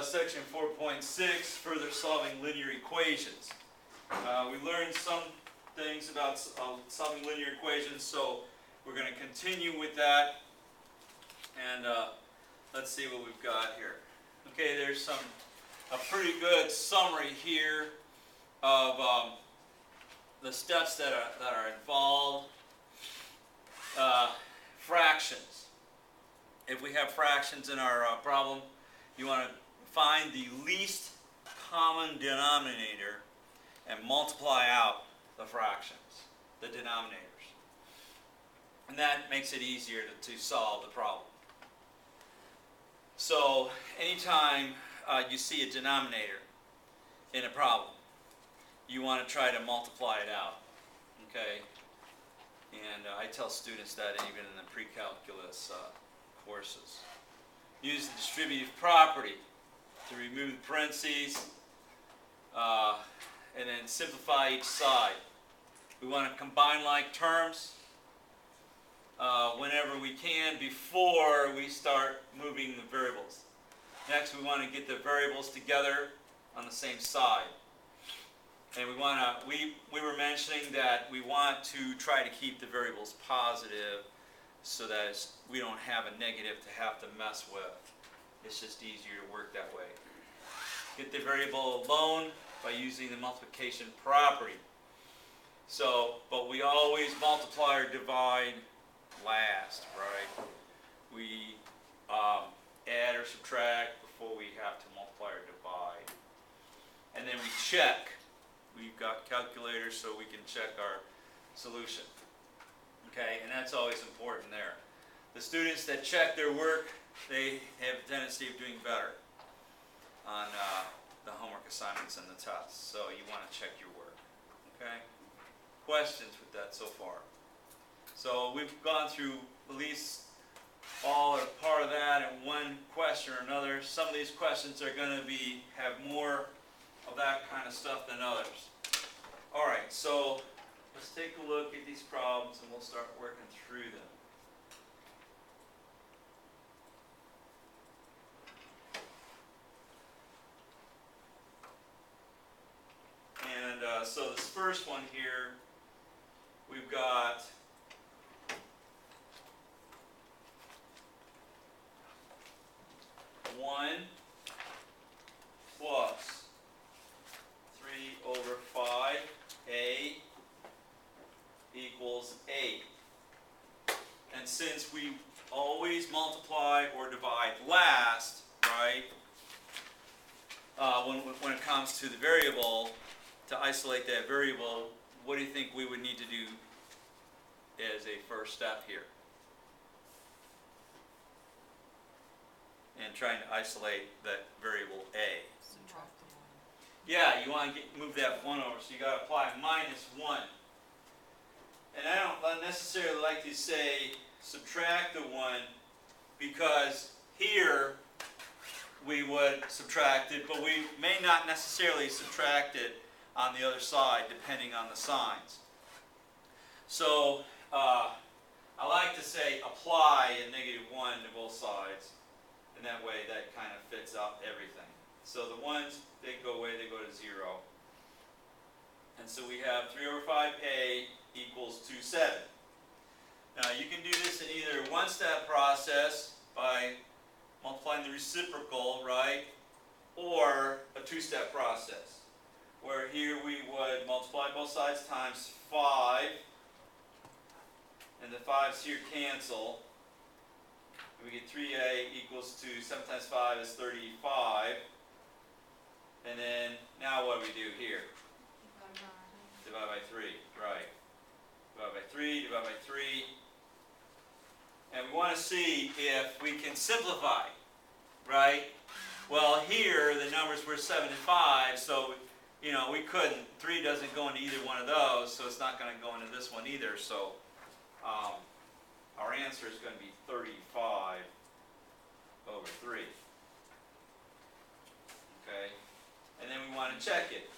section 4.6, further solving linear equations. We learned some things about solving linear equations, so we're going to continue with that. And let's see what we've got here. Okay, there's a pretty good summary here of the steps that are involved. Fractions. If we have fractions in our problem, you want to find the least common denominator and multiply out the fractions, the denominators. And that makes it easier to solve the problem. So anytime you see a denominator in a problem, you want to try to multiply it out. Okay? And I tell students that even in the pre-calculus courses. Use the distributive property to remove the parentheses and then simplify each side. We want to combine like terms whenever we can before we start moving the variables. Next, we want to get the variables together on the same side. And we were mentioning that we want to try to keep the variables positive so that we don't have a negative to have to mess with. It's just easier to work that way. Get the variable alone by using the multiplication property. So, but we always multiply or divide last, right? We add or subtract before we have to multiply or divide. And then we check. We've got calculators so we can check our solution. Okay, and that's always important there. The students that check their work, they have a tendency of doing better on the homework assignments and the tests. So you want to check your work. Okay? Questions with that so far? So we've gone through at least all or part of that in one question or another. Some of these questions are going to have more of that kind of stuff than others. All right, so let's take a look at these problems and we'll start working through them. And so this first one here, we've got one plus 3/5a equals 8. And since we always multiply or divide last, right, when it comes to the variable, to isolate that variable, what do you think we would need to do as a first step here? And trying to isolate that variable a. Subtract the 1. Yeah, you want to move that 1 over, so you got to apply -1. And I don't necessarily like to say subtract the 1 because here we would subtract it, but we may not necessarily subtract it on the other side depending on the signs. So I like to say apply a -1 to both sides, and that way that kind of fits out everything. So the 1s, they go away, they go to 0. And so we have 3/5a equals 2/7. Now you can do this in either a one-step process by multiplying the reciprocal, right? Or a two-step process, where here we would multiply both sides times 5, and the 5's here cancel. We get 3a equals to 7 times 5 is 35. And then, now what do we do here? Divide by 3, right. Divide by 3, divide by 3. And we want to see if we can simplify, right? Well, here the numbers were 7 and 5, so we couldn't. 3 doesn't go into either one of those, so it's not going to go into this one either. So our answer is going to be 35/3. Okay? And then we want to check it.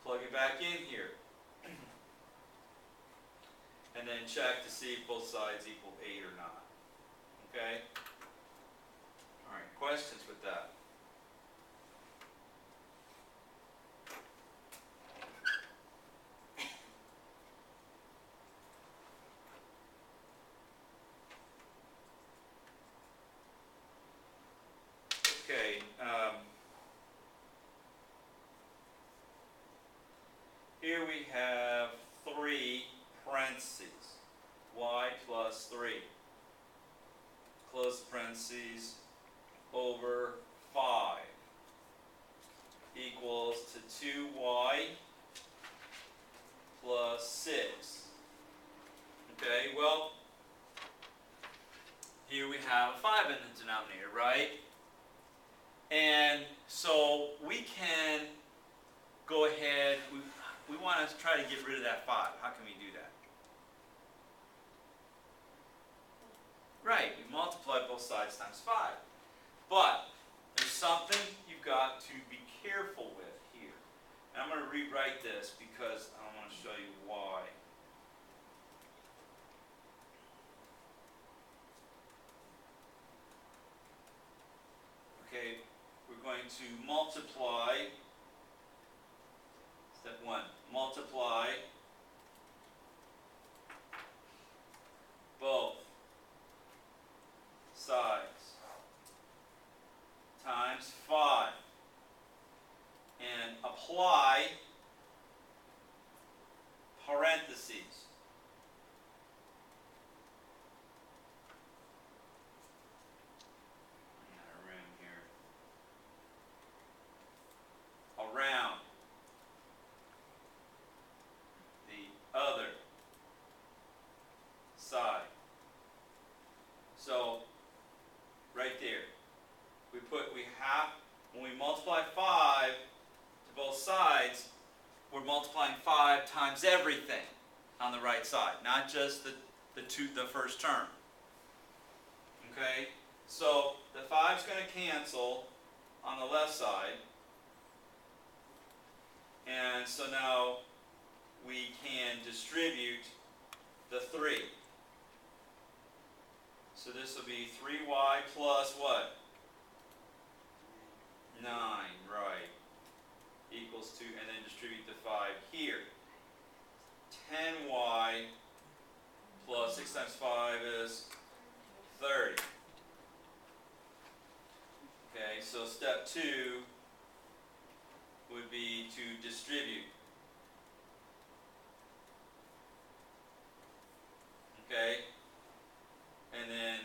Plug it back in here. And then check to see if both sides equal 8 or not. Okay? All right, questions with that? Okay, here we have 3 parentheses, y plus 3, close the parentheses, over 5 equals to 2y plus 6. Okay, well, here we have 5 in the denominator, right? And so we can go ahead, we want to try to get rid of that 5. How can we do that? Right, we multiply both sides times 5. But there's something you've got to be careful with here. And I'm going to rewrite this because I want to show you why. Okay, we're going to multiply, step 1, multiply both sides times 5 and apply parentheses. I'm out of room here. Around the other side. So right there, when we multiply 5 to both sides, we're multiplying 5 times everything on the right side, not just the first term. Okay, so the 5's going to cancel on the left side, and so now we can distribute the 3. So this will be 3y plus what? 9, right, equals 2, and then distribute the 5 here. 10y plus 6 times 5 is 30. Okay, so step 2 would be to distribute. Okay, and then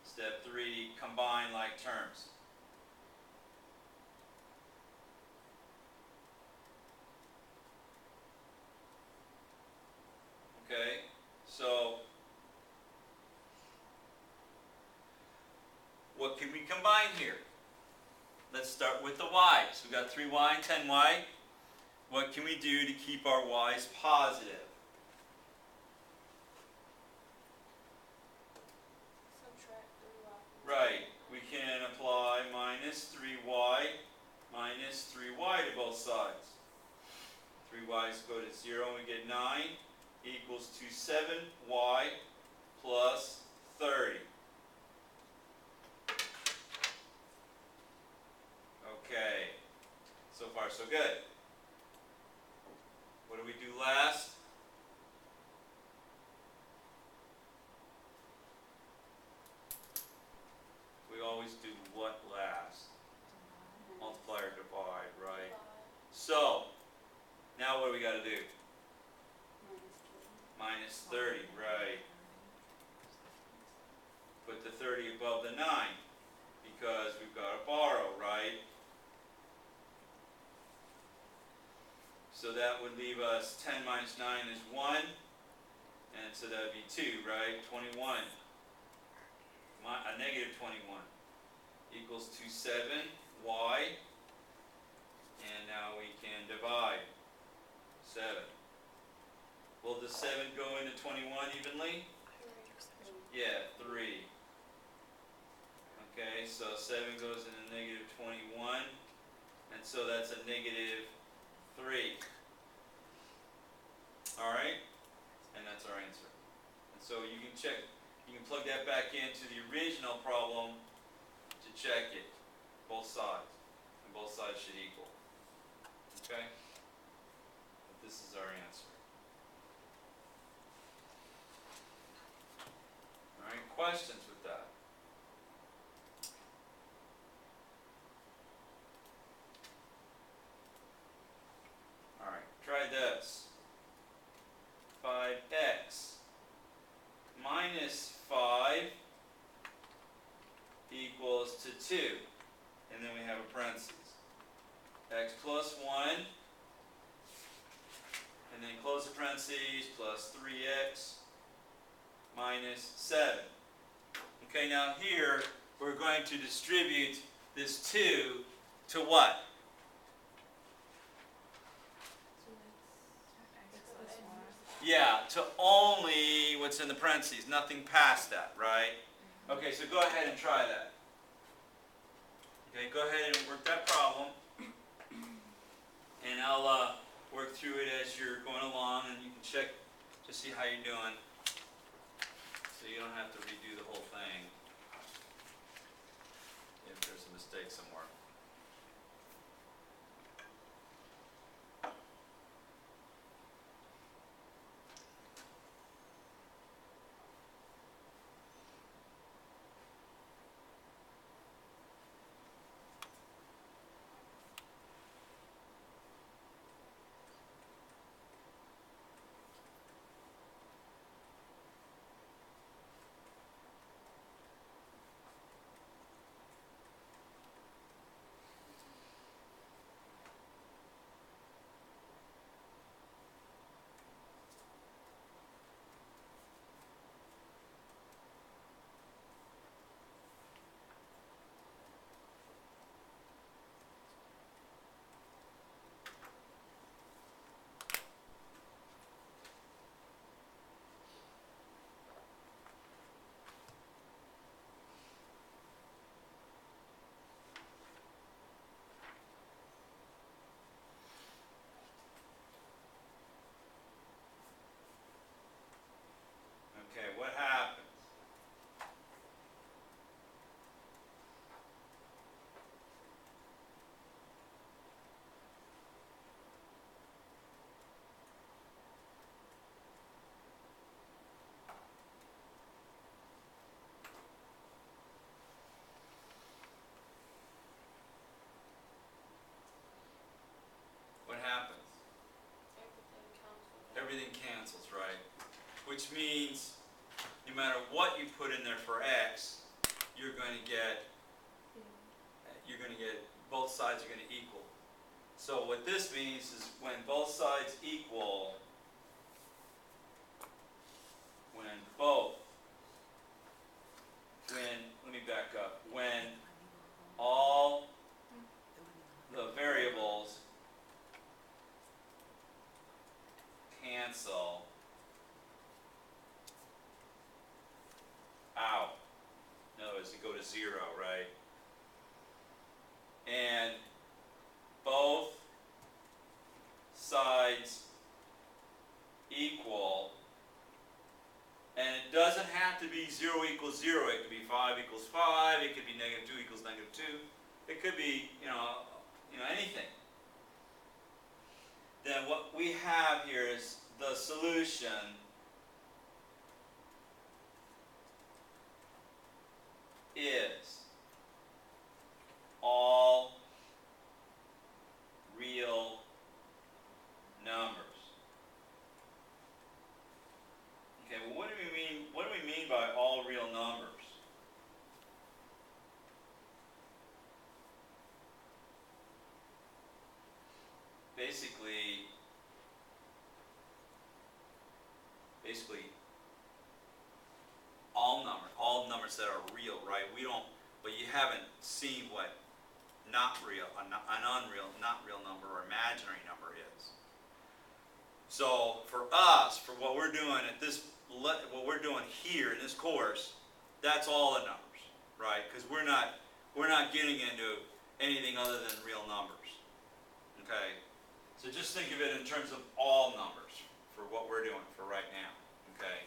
step 3, combine like terms. Okay, so what can we combine here? Let's start with the y's. We've got 3y and 10y. What can we do to keep our y's positive? Right, we can apply minus 3y minus 3y to both sides. 3y's go to 0 and we get 9 equals to 7y plus 30. Okay, so far so good. What do we do last? We always do what last? Multiply or divide, right? So, now what do we got to do? Minus 30, right. Put the 30 above the 9 because we've got to borrow, right? So that would leave us 10 minus 9 is 1, and so that would be 2, right? 21. A negative 21 equals to 7y, and now we can divide 7. Will the 7 go into 21 evenly? Yeah, 3. Okay, so 7 goes into negative 21, and so that's a negative 3. Alright, and that's our answer. And so you can check. You can plug that back into the original problem to check it, both sides, and both sides should equal. Okay? But this is our answer. Alright, questions with that? try this. 5x minus 5 equals to 2. And then we have a parentheses. X plus 1. And then close the parentheses, plus 3x minus 7. Okay, now here we're going to distribute this 2 to what? Yeah, to only what's in the parentheses, nothing past that, right? Okay, so go ahead and try that. Okay, go ahead and work that problem. And I'll work through it as you're going along, and you can check to see how you're doing. So you don't have to redo the whole thing if there's a mistake somewhere. Okay, what happens? What happens? Everything cancels, right? Which means no matter what you put in there for x, you're going to get both sides are going to equal. So what this means is when both sides equal, let me back up, when all the variables cancel out. In other words, they go to 0, right? And both sides equal, and it doesn't have to be 0 equals 0. It could be 5 equals 5. It could be negative 2 equals negative 2. It could be, anything. Then what we have here is the solution is all real numbers. Okay, well, what do we mean by all real numbers? Basically all numbers that are real, right? But you haven't seen what not real, an unreal, not real number or imaginary number is. So for us, for what we're doing what we're doing here in this course, that's all the numbers, right? Because we're not getting into anything other than real numbers. Okay? So just think of it in terms of all numbers for what we're doing for right now. Okay?